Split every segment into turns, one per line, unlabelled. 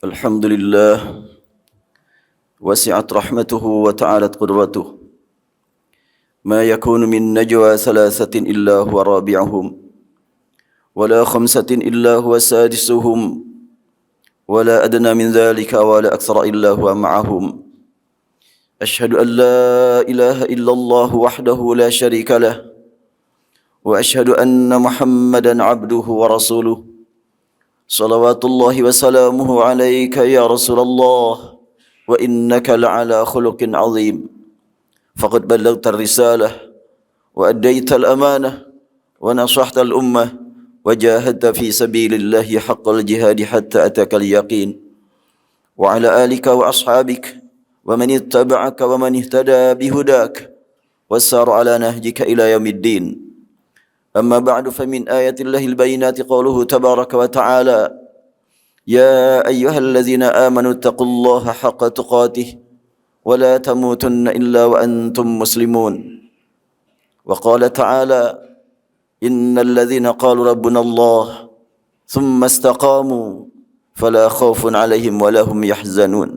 الحمد لله وسعت رحمته وتعالت قدرته ما يكون من نجوى ثلاثة إلا هو رابعهم ولا خمسة إلا هو سادسهم ولا أدنى من ذلك ولا أكثر إلا هو معهم أشهد أن لا إله إلا الله وحده لا شريك له وأشهد أن محمدا عبده ورسوله صلوات الله وسلامه عليك يا رسول الله وإنك لعلى خلق عظيم فقد بلغت الرسالة وأديت الأمانة ونصحت الأمة وجاهدت في سبيل الله حق الجهاد حتى أتاك اليقين وعلى آلك وأصحابك ومن اتبعك ومن اهتدى بهداك وسار على نهجك إلى يوم الدين أما بعد فمن آيات الله البينات قوله تبارك وتعالى يا أيها الذين آمنوا اتقوا الله حق تقاته ولا تموتن إلا وأنتم مسلمون وقال تعالى إن الذين قالوا ربنا الله ثم استقاموا فلا خوف عليهم ولا هم يحزنون.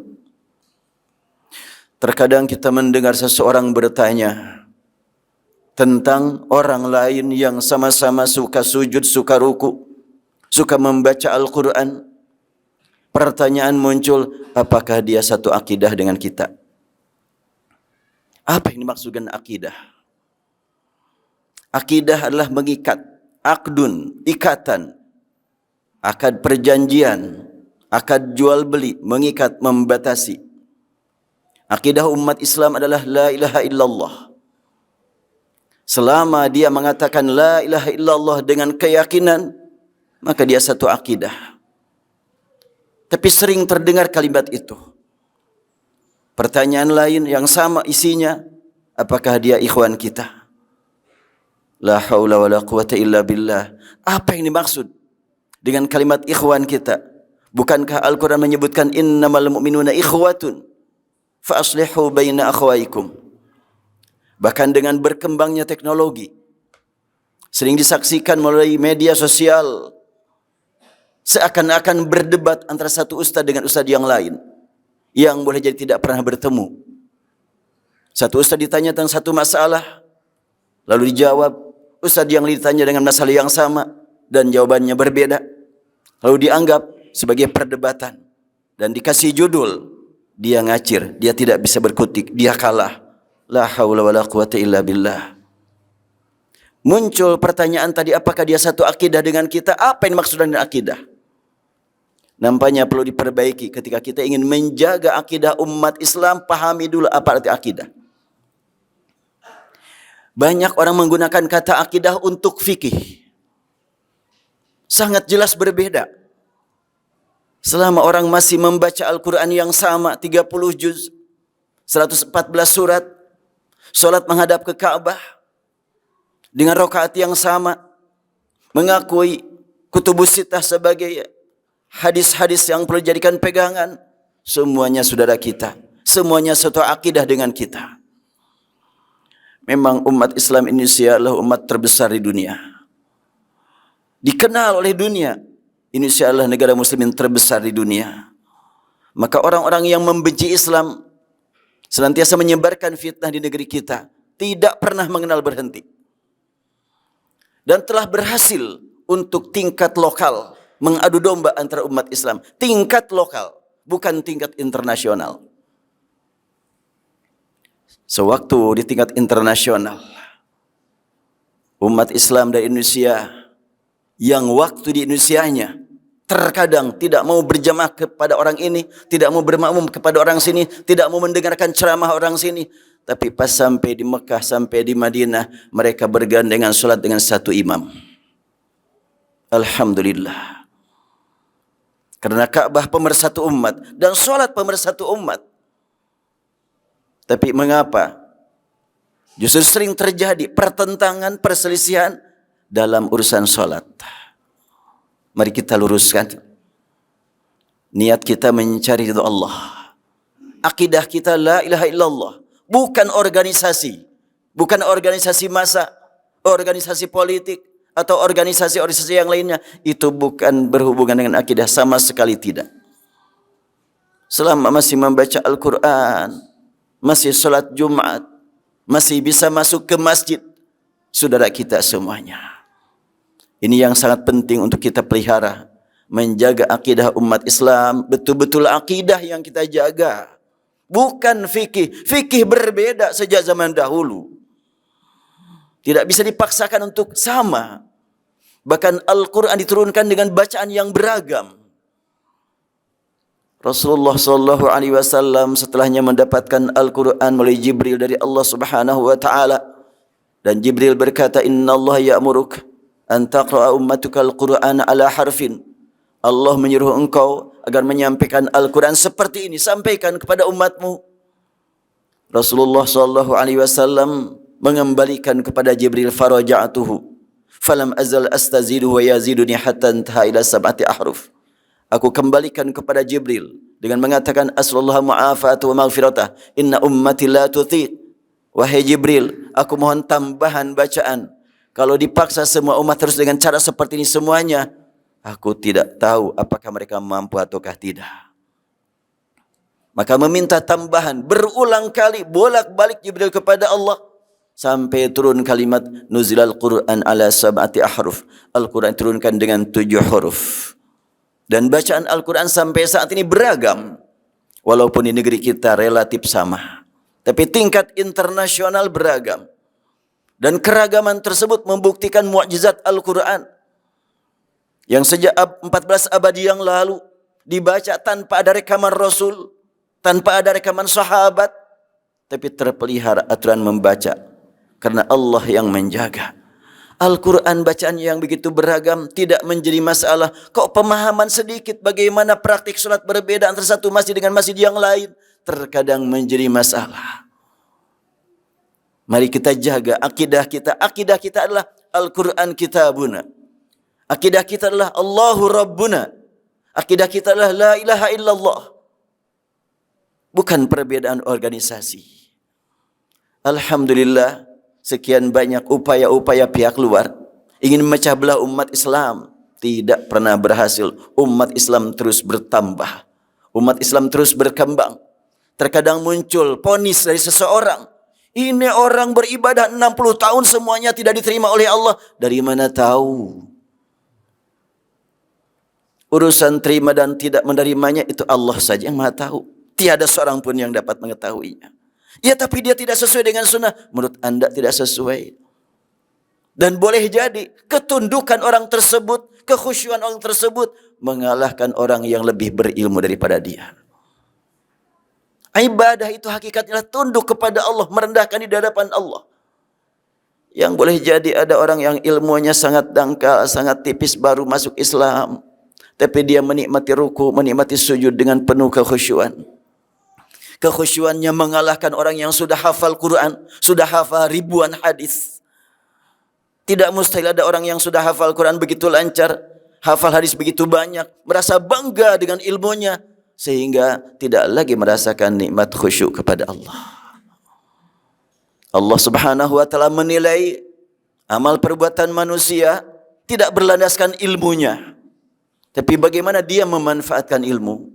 Terkadang kita mendengar seseorang bertanya tentang orang lain yang sama-sama suka sujud, suka ruku, suka membaca Al-Quran. Pertanyaan muncul, apakah dia satu akidah dengan kita? Apa yang dimaksudkan akidah? Akidah adalah mengikat, akdun, ikatan, akad perjanjian, akad jual beli, mengikat, membatasi. Akidah umat Islam adalah la ilaha illallah. Selama dia mengatakan la ilaha illallah dengan keyakinan, maka dia satu akidah. Tapi sering terdengar kalimat itu. Pertanyaan lain yang sama isinya, apakah dia ikhwan kita? La haula wa la quwata illa billah. Apa yang dimaksud dengan kalimat ikhwan kita? Bukankah Al-Quran menyebutkan innamal mu'minuna ikhwatun fa aslihu baina akhwaikum? Bahkan dengan berkembangnya teknologi, sering disaksikan melalui media sosial, seakan-akan berdebat antara satu ustaz dengan ustaz yang lain, yang boleh jadi tidak pernah bertemu. Satu ustaz ditanya tentang satu masalah, lalu dijawab, ustaz yang ditanya dengan masalah yang sama, dan jawabannya berbeda, lalu dianggap sebagai perdebatan, dan dikasih judul, dia ngacir, dia tidak bisa berkutik, dia kalah. La haula wa la quwata illa billah. Muncul pertanyaan tadi, apakah dia satu akidah dengan kita? Apa yang dimaksud dengan akidah? Nampaknya perlu diperbaiki ketika kita ingin menjaga akidah umat Islam. Pahami dulu apa arti akidah. Banyak orang menggunakan kata akidah untuk fikih. Sangat jelas berbeda. Selama orang masih membaca Al-Quran yang sama, 30 juz, 114 surat, solat menghadap ke Ka'bah dengan rakaat yang sama, mengakui kutubus sittah sebagai hadis-hadis yang perlu dijadikan pegangan, semuanya saudara kita, semuanya satu akidah dengan kita. Memang umat Islam Indonesia adalah umat terbesar di dunia, dikenal oleh dunia. Indonesia adalah negara muslimin terbesar di dunia. Maka orang-orang yang membenci Islam senantiasa menyebarkan fitnah di negeri kita, tidak pernah mengenal berhenti. Dan telah berhasil untuk tingkat lokal mengadu domba antara umat Islam. Tingkat lokal, bukan tingkat internasional. Sewaktu di tingkat internasional, umat Islam dari Indonesia yang waktu di Indonesianya terkadang tidak mau berjamaah kepada orang ini, tidak mau bermakmum kepada orang sini, tidak mau mendengarkan ceramah orang sini. Tapi pas sampai di Mekah, sampai di Madinah, mereka bergandengan solat dengan satu imam. Alhamdulillah. Karena Ka'bah pemersatu umat dan solat pemersatu umat. Tapi mengapa justru sering terjadi pertentangan, perselisihan dalam urusan solat? Mari kita luruskan. Niat kita mencari ridha Allah. Akidah kita la ilaha illallah. Bukan organisasi. Bukan organisasi massa, organisasi politik, atau organisasi-organisasi yang lainnya. Itu bukan berhubungan dengan akidah, sama sekali tidak. selama masih membaca Al-Quran, masih salat Jumat, masih bisa masuk ke masjid, saudara kita semuanya. Ini yang sangat penting untuk kita pelihara, menjaga akidah umat Islam, betul-betul akidah yang kita jaga. Bukan fikih. Fikih berbeda sejak zaman dahulu. Tidak bisa dipaksakan untuk sama. Bahkan Al-Quran diturunkan dengan bacaan yang beragam. Rasulullah SAW setelahnya mendapatkan Al-Quran melalui Jibril dari Allah Subhanahu wa taala, dan Jibril berkata, "Inna Allah ya'muruk an taqra'a ummatuka al-Qur'an ala harfin." Allah menyuruh engkau agar menyampaikan Al-Quran seperti ini, sampaikan kepada umatmu. Rasulullah SAW mengembalikan kepada Jibril, "Faraja'atuhu falam azal astazidu wa yaziduni hatta intaha ila sab'ati ahruf." Aku kembalikan kepada Jibril dengan mengatakan, "As'alullah mu'afatu wa maghfiratah, inna ummati la tutiq." Wahai Jibril, aku mohon tambahan bacaan. Kalau dipaksa semua umat terus dengan cara seperti ini semuanya, aku tidak tahu apakah mereka mampu ataukah tidak. Maka meminta tambahan berulang kali, bolak-balik Jibril kepada Allah, sampai turun kalimat nuzilal Qur'an ala sab'ati ahruf. Al-Quran turunkan dengan 7 huruf. Dan bacaan Al-Quran sampai saat ini beragam. Walaupun di negeri kita relatif sama, tapi tingkat internasional beragam. Dan keragaman tersebut membuktikan mukjizat Al-Quran yang sejak 14 abad yang lalu dibaca tanpa ada rekaman Rasul, tanpa ada rekaman sahabat, tapi terpelihara aturan membaca karena Allah yang menjaga. Al-Quran bacaan yang begitu beragam tidak menjadi masalah. Kok pemahaman sedikit, bagaimana praktik sholat berbeda antara satu masjid dengan masjid yang lain, terkadang menjadi masalah. Mari kita jaga akidah kita. Akidah kita adalah Al-Quran kitabuna. Akidah kita adalah Allahu Rabbuna. Akidah kita adalah la ilaha illallah. Bukan perbedaan organisasi. Alhamdulillah, sekian banyak upaya-upaya pihak luar ingin memecah belah umat Islam, tidak pernah berhasil. Umat Islam terus bertambah, umat Islam terus berkembang. Terkadang muncul vonis dari seseorang, ini orang beribadah 60 tahun semuanya tidak diterima oleh Allah. Dari mana tahu? Urusan terima dan tidak menerimanya itu Allah saja yang Maha tahu. Tiada seorang pun yang dapat mengetahuinya. Ya, tapi dia tidak sesuai dengan sunnah. Menurut Anda tidak sesuai. Dan boleh jadi ketundukan orang tersebut, kekhusyuan orang tersebut mengalahkan orang yang lebih berilmu daripada dia. Ibadah itu hakikatnya tunduk kepada Allah, merendahkan di hadapan Allah. Yang boleh jadi ada orang yang ilmunya sangat dangkal, sangat tipis, baru masuk Islam, tapi dia menikmati ruku, menikmati sujud dengan penuh kekhusyuan. Kekhusyuannya mengalahkan orang yang sudah hafal Quran, sudah hafal ribuan hadis. Tidak mustahil ada orang yang sudah hafal Quran begitu lancar, hafal hadis begitu banyak, merasa bangga dengan ilmunya, sehingga tidak lagi merasakan nikmat khusyuk kepada Allah. Allah Subhanahu wa taala menilai amal perbuatan manusia tidak berlandaskan ilmunya, tapi bagaimana dia memanfaatkan ilmu.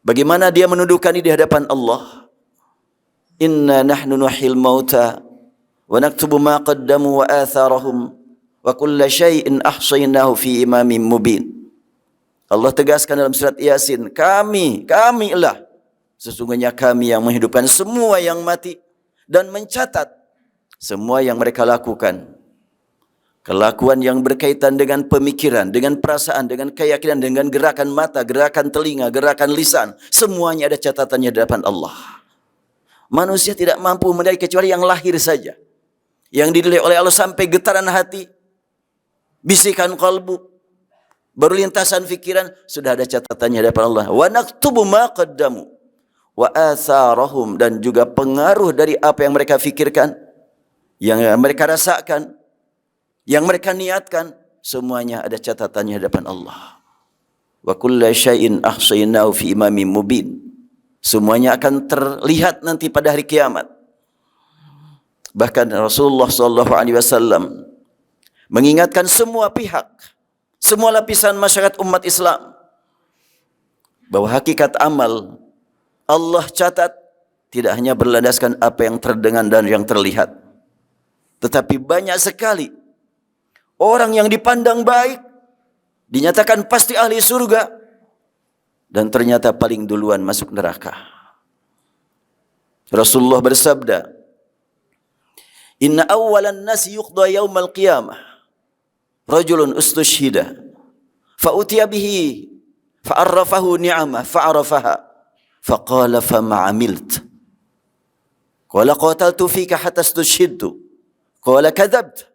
Bagaimana dia menundukkan di hadapan Allah. Inna nahnu nuhyil mauta wa naktubu ma qaddamu wa atharahum wa kulla syai'in ahsaynahu fi imamin mubin. Allah tegaskan dalam surat Yasin, kamilah sesungguhnya kami yang menghidupkan semua yang mati dan mencatat semua yang mereka lakukan. Kelakuan yang berkaitan dengan pemikiran, dengan perasaan, dengan keyakinan, dengan gerakan mata, gerakan telinga, gerakan lisan, semuanya ada catatannya di hadapan Allah. Manusia tidak mampu menilai kecuali yang lahir saja, yang dinilai oleh Allah sampai getaran hati, bisikan kalbu, baru lintasan fikiran, sudah ada catatannya di hadapan Allah. Wa naktubu ma qaddamu wa atharahum, dan juga pengaruh dari apa yang mereka fikirkan, yang mereka rasakan, yang mereka niatkan, semuanya ada catatannya di hadapan Allah. Wa kulla syai'in ahsaynahu fi imamin mubin. Semuanya akan terlihat nanti pada hari kiamat. Bahkan Rasulullah SAW mengingatkan semua pihak, semua lapisan masyarakat umat Islam, bahwa hakikat amal Allah catat tidak hanya berlandaskan apa yang terdengar dan yang terlihat, tetapi banyak sekali orang yang dipandang baik, dinyatakan pasti ahli surga, dan ternyata paling duluan masuk neraka. Rasulullah bersabda, "Inna awwalan nasi yuqda yaumal qiyamah rajulun ustushhida fa utiya bihi fa arrafahu ni'amah fa arafaha fa qala fa ma 'amilt qala qataltu fika hatta istushhidtu qala kadhabta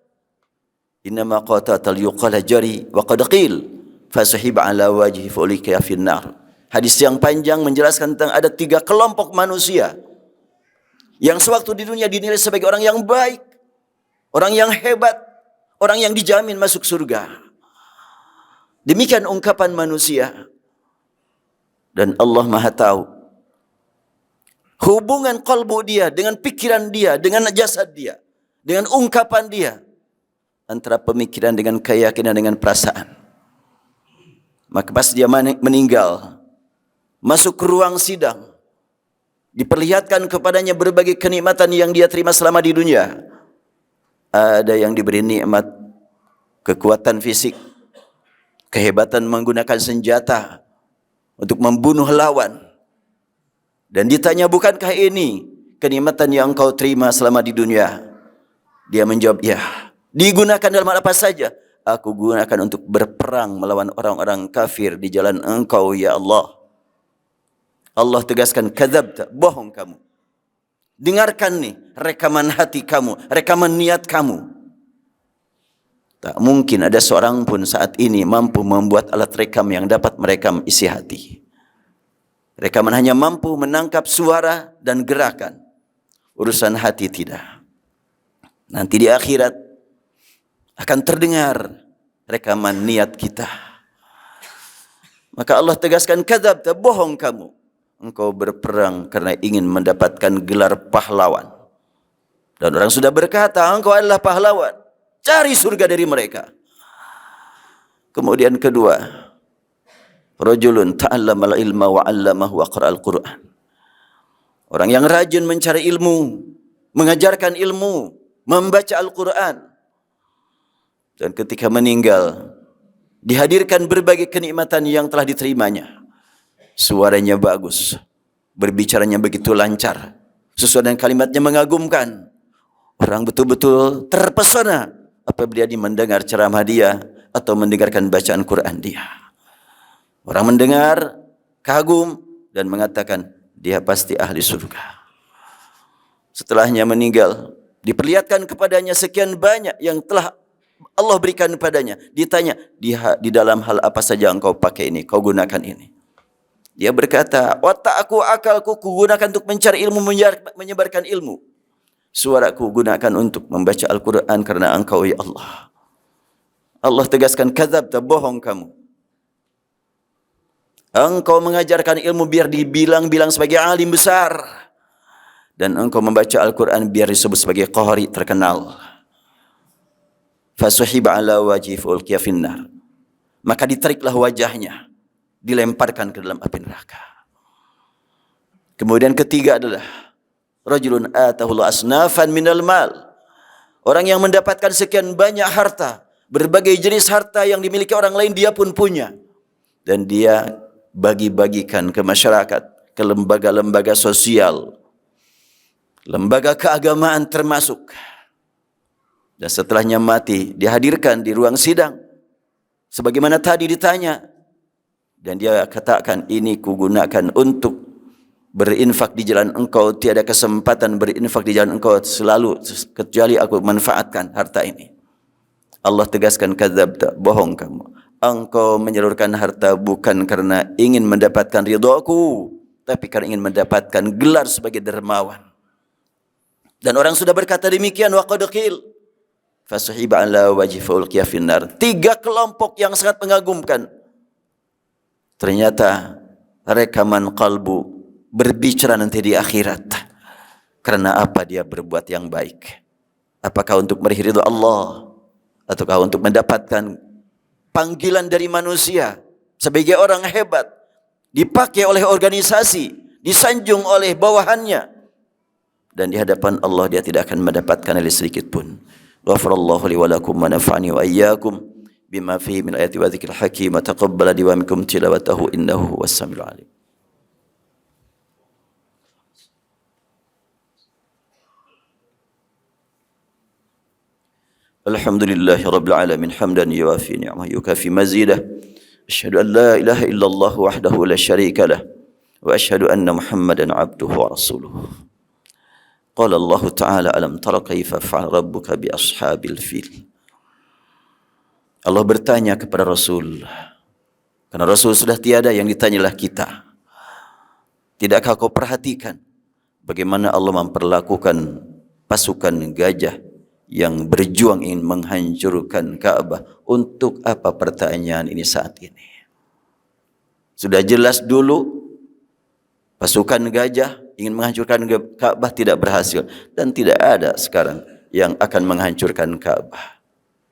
innama qatatal yuqala jari wa qad qil fa sahiba ala wajhi fa ulika fin nar." Hadis yang panjang menjelaskan tentang ada 3 kelompok manusia yang sewaktu di dunia dinilai sebagai orang yang baik, orang yang hebat, orang yang dijamin masuk surga. Demikian ungkapan manusia. Dan Allah Maha tahu hubungan kalbu dia dengan pikiran dia, dengan jasad dia, dengan ungkapan dia, antara pemikiran dengan keyakinan dengan perasaan. Maka pas dia meninggal, masuk ke ruang sidang, diperlihatkan kepadanya berbagai kenikmatan yang dia terima selama di dunia. Ada yang diberi nikmat kekuatan fisik, kehebatan menggunakan senjata untuk membunuh lawan. Dan ditanya, bukankah ini kenikmatan yang engkau terima selama di dunia? Dia menjawab, ya. Digunakan dalam hal apa saja? Aku gunakan untuk berperang melawan orang-orang kafir di jalan engkau, ya Allah. Allah tegaskan, kadzabta, bohong kamu. Dengarkan nih rekaman hati kamu, rekaman niat kamu. Tak mungkin ada seorang pun saat ini mampu membuat alat rekam yang dapat merekam isi hati. Rekaman hanya mampu menangkap suara dan gerakan. Urusan hati tidak. Nanti di akhirat akan terdengar rekaman niat kita. Maka Allah tegaskan, kadzabta, bohong kamu. Engkau berperang karena ingin mendapatkan gelar pahlawan. Dan orang sudah berkata, engkau adalah pahlawan. Cari surga dari mereka. Kemudian kedua, rajulun ta'allamal ilma wa 'allamahu wa qara'al Qur'an. Orang yang rajin mencari ilmu, mengajarkan ilmu, membaca Al-Quran. Dan ketika meninggal, dihadirkan berbagai kenikmatan yang telah diterimanya. Suaranya bagus, berbicaranya begitu lancar, sesuai dengan kalimatnya mengagumkan. Orang betul-betul terpesona apabila dia mendengar ceramah dia atau mendengarkan bacaan Quran dia. Orang mendengar, kagum, dan mengatakan, dia pasti ahli surga. Setelahnya meninggal, diperlihatkan kepadanya sekian banyak yang telah Allah berikan kepadanya. Ditanya, di dalam hal apa saja engkau pakai ini, kau gunakan ini. Dia berkata, watak aku, akalku, kugunakan untuk mencari ilmu, menyebarkan ilmu. Suaraku gunakan untuk membaca Al-Quran karena engkau, ya Allah. Allah tegaskan, kadzabta, bohong kamu. Engkau mengajarkan ilmu biar dibilang-bilang sebagai alim besar. Dan engkau membaca Al-Quran biar disebut sebagai qari terkenal. Fasuhiba ala wajhi fulqiya finnar. Maka ditariklah wajahnya, dilemparkan ke dalam api neraka. Kemudian ketiga adalah rajulun atahul asnafan minal mal. Orang yang mendapatkan sekian banyak harta, berbagai jenis harta yang dimiliki orang lain dia pun punya. Dan dia bagi-bagikan ke masyarakat, ke lembaga-lembaga sosial, lembaga keagamaan termasuk. Dan setelahnya mati, dihadirkan di ruang sidang. Sebagaimana tadi ditanya. Dan dia katakan, ini kugunakan untuk berinfak di jalan engkau. Tiada kesempatan berinfak di jalan engkau selalu, kecuali aku manfaatkan harta ini. Allah tegaskan, kadzabta, bohong kamu. Engkau menyalurkan harta bukan karena ingin mendapatkan ridhoku, tapi karena ingin mendapatkan gelar sebagai dermawan. Dan orang sudah berkata demikian, wa qad qil fasuhiba ala wajhi fulqiya finnar. 3 kelompok yang sangat mengagumkan. Ternyata rekaman kalbu berbicara nanti di akhirat. Karena apa dia berbuat yang baik? Apakah untuk meraih ridha Allah? Ataukah untuk mendapatkan panggilan dari manusia sebagai orang hebat? dipakai oleh organisasi, disanjung oleh bawahannya, dan di hadapan Allah dia tidak akan mendapatkan nilai sedikit pun. Ghafarallahu li wa lakum wa nafa'ani wa iyyakum bima fihi min ayati wa dzikril hakim wa taqabbala wa minkum tilawatahu innahu huwas samiul alim. Alhamdulillahi rabbil alamin hamdan yuwafi ni'amahu yukafi mazidah. Asyhadu an la ilaha illallah wahdahu la syarika lah wa asyhadu anna Muhammadan abduhu wa rasuluh. Qala Allah Ta'ala alam tara kaifa fa'ala rabbuka bi ashabil fil. Allah bertanya kepada Rasul, karena Rasul sudah tiada, yang ditanyalah kita. Tidakkah kau perhatikan bagaimana Allah memperlakukan pasukan gajah yang berjuang ingin menghancurkan Ka'bah? Untuk apa pertanyaan ini saat ini? Sudah jelas dulu pasukan gajah ingin menghancurkan Ka'bah tidak berhasil, dan tidak ada sekarang yang akan menghancurkan Ka'bah.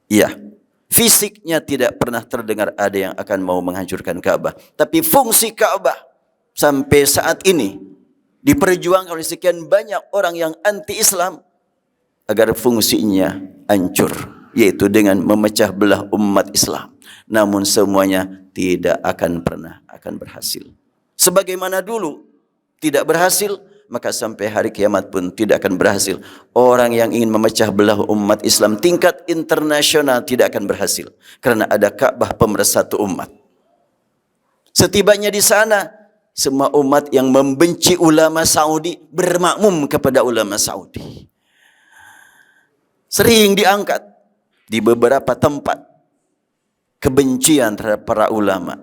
Iya, fisiknya tidak pernah terdengar ada yang akan mau menghancurkan Ka'bah, tapi fungsi Ka'bah sampai saat ini diperjuangkan oleh sekian banyak orang yang anti-Islam agar fungsinya hancur, yaitu dengan memecah belah umat Islam. Namun semuanya tidak akan pernah akan berhasil. Sebagaimana dulu tidak berhasil, maka sampai hari kiamat pun tidak akan berhasil. Orang yang ingin memecah belah umat Islam tingkat internasional tidak akan berhasil, karena ada Ka'bah pemersatu umat. Setibanya di sana, semua umat yang membenci ulama Saudi bermakmum kepada ulama Saudi. Sering diangkat di beberapa tempat kebencian terhadap para ulama,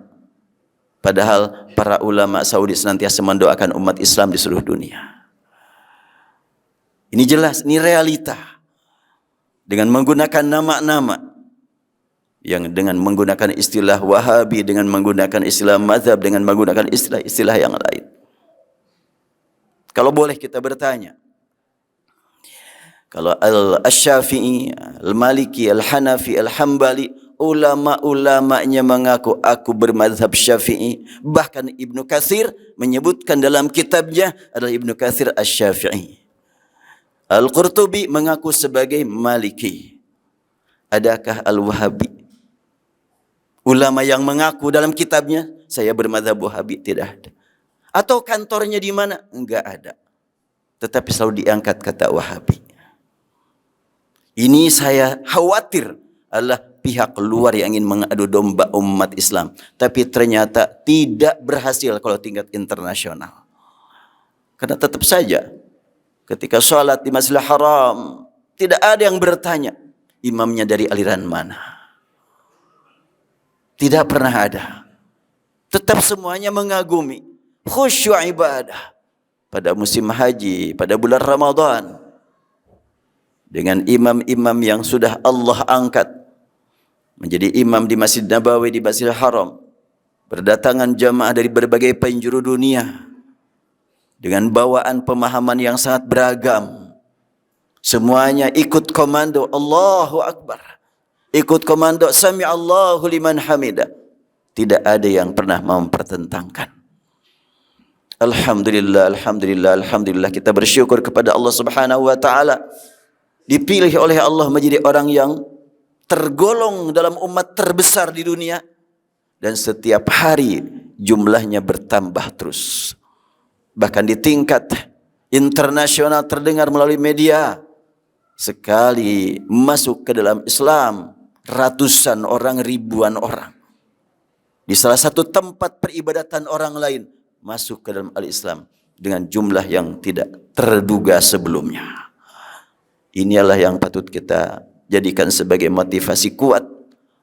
padahal para ulama Saudi senantiasa mendoakan umat Islam di seluruh dunia. Ini jelas, ini realita. Dengan menggunakan nama-nama, yang dengan menggunakan istilah Wahabi, dengan menggunakan istilah mazhab, dengan menggunakan istilah-istilah yang lain. Kalau boleh kita bertanya, kalau Al-Syafi'i, Al-Maliki, Al-Hanafi, Al-Hambali, ulama-ulamanya mengaku aku bermazhab Syafi'i. Bahkan Ibnu Katsir menyebutkan dalam kitabnya adalah Ibnu Katsir Asy-Syafi'i. Al-Qurtubi mengaku sebagai Maliki. Adakah Al-Wahabi? Ulama yang mengaku dalam kitabnya saya bermazhab Wahabi, tidak ada. Atau kantornya di mana? Enggak ada. Tetapi selalu diangkat kata Wahabi. Ini saya khawatir adalah pihak luar yang ingin mengadu domba umat Islam, tapi ternyata tidak berhasil kalau tingkat internasional. Karena tetap saja ketika sholat di Masjidil Haram tidak ada yang bertanya imamnya dari aliran mana. Tidak pernah ada. Tetap semuanya mengagumi, khusyuk ibadah. Pada musim haji, pada bulan Ramadan, dengan imam-imam yang sudah Allah angkat menjadi imam di Masjid Nabawi, di Masjidil Haram, berdatangan jamaah dari berbagai penjuru dunia dengan bawaan pemahaman yang sangat beragam. Semuanya ikut komando Allahu Akbar, ikut komando Sami Allahu liman hamidah. Tidak ada yang pernah mempertentangkan. Alhamdulillah, alhamdulillah, alhamdulillah, kita bersyukur kepada Allah Subhanahu wa taala. Dipilih oleh Allah menjadi orang yang tergolong dalam umat terbesar di dunia, dan setiap hari jumlahnya bertambah terus. Bahkan di tingkat internasional terdengar melalui media. Sekali masuk ke dalam Islam, ratusan orang, ribuan orang. Di salah satu tempat peribadatan orang lain masuk ke dalam al-Islam dengan jumlah yang tidak terduga sebelumnya. Inilah yang patut kita jadikan sebagai motivasi kuat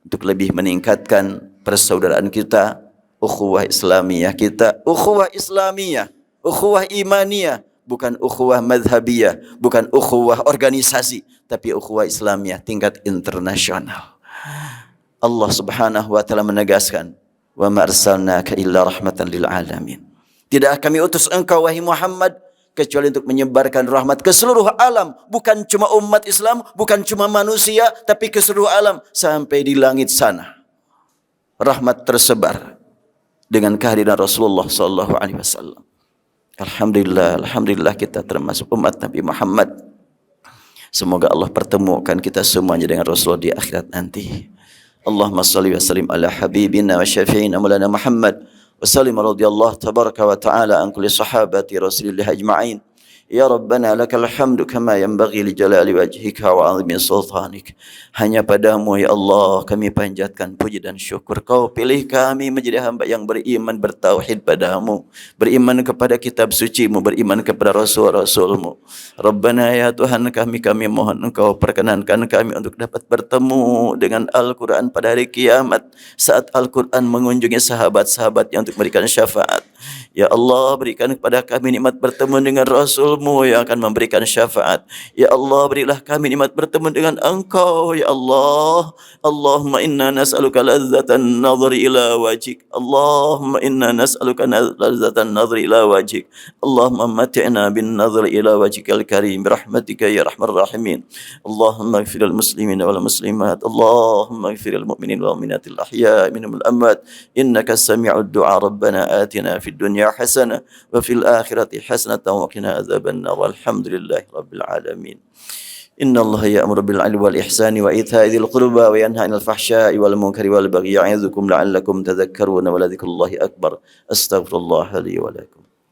untuk lebih meningkatkan persaudaraan kita, ukhuwah Islamiyah kita, ukhuwah Islamiyah, ukhuwah imaniyah, bukan ukhuwah madhabiyah, bukan ukhuwah organisasi, tapi ukhuwah Islamiyah tingkat internasional. Allah Subhanahu wa taala menegaskan, "Wa ma arsalnaka illa rahmatan lil alamin." Tidak kami utus engkau wahai Muhammad kecuali untuk menyebarkan rahmat ke seluruh alam, bukan cuma umat Islam, bukan cuma manusia, tapi ke seluruh alam sampai di langit sana. Rahmat tersebar. dengan kehadiran Rasulullah sallallahu alaihi wasallam. Alhamdulillah, alhamdulillah kita termasuk umat Nabi Muhammad. Semoga Allah pertemukan kita semuanya dengan Rasulullah di akhirat nanti. Allahumma salli wa sallim ala habibina wa syafi'ina maulana Muhammad wa sallim radhiyallahu tabaraka wa ta'ala an kulli sahabati Rasulillah ajma'in. Ya Rabbana lakal hamdu kama yanbaghi li jalali wajhika wa 'azimi sultanik. Hanya padamu ya Allah kami panjatkan puji dan syukur. Kau pilih kami menjadi hamba yang beriman bertauhid padamu, beriman kepada kitab suci-Mu, beriman kepada rasul-rasul-Mu. Rabbana ya Tuhan kami mohon Engkau perkenankan kami untuk dapat bertemu dengan Al-Quran pada hari kiamat, saat Al-Quran mengunjungi sahabat-sahabatnya untuk memberikan syafaat. Ya Allah, berikan kepada kami nikmat bertemu dengan Rasul-Mu yang akan memberikan syafaat. Ya Allah, berilah kami nikmat bertemu dengan Engkau. Ya Allah, Allahumma inna nas'aluka lazzatan nadhri ila wajhik. Allahumma inna nas'aluka lazzatan nadhri ila wajhik. Allahumma mati'na bin nadhri ila wajhikal karim birahmatika ya arhamar rahimin. Allahumma ighfir lil muslimina wal muslimat. Allahumma ighfir lil mu'minina wal mu'minatil ahya'i minhum wal amwat. Innaka sami'ud du'a. Rabbana atina fid dunya حسنة وفي الآخرة حسنة وقنا عذاب النار والحمد لله رب العالمين. إن الله يأمر بالعدل والإحسان وإيتاء ذي القربى وينهى عن الفحشاء والمنكر والبغي يعظكم لعلكم تذكرون ولذكر الله أكبر. أستغفر الله لي ولكم.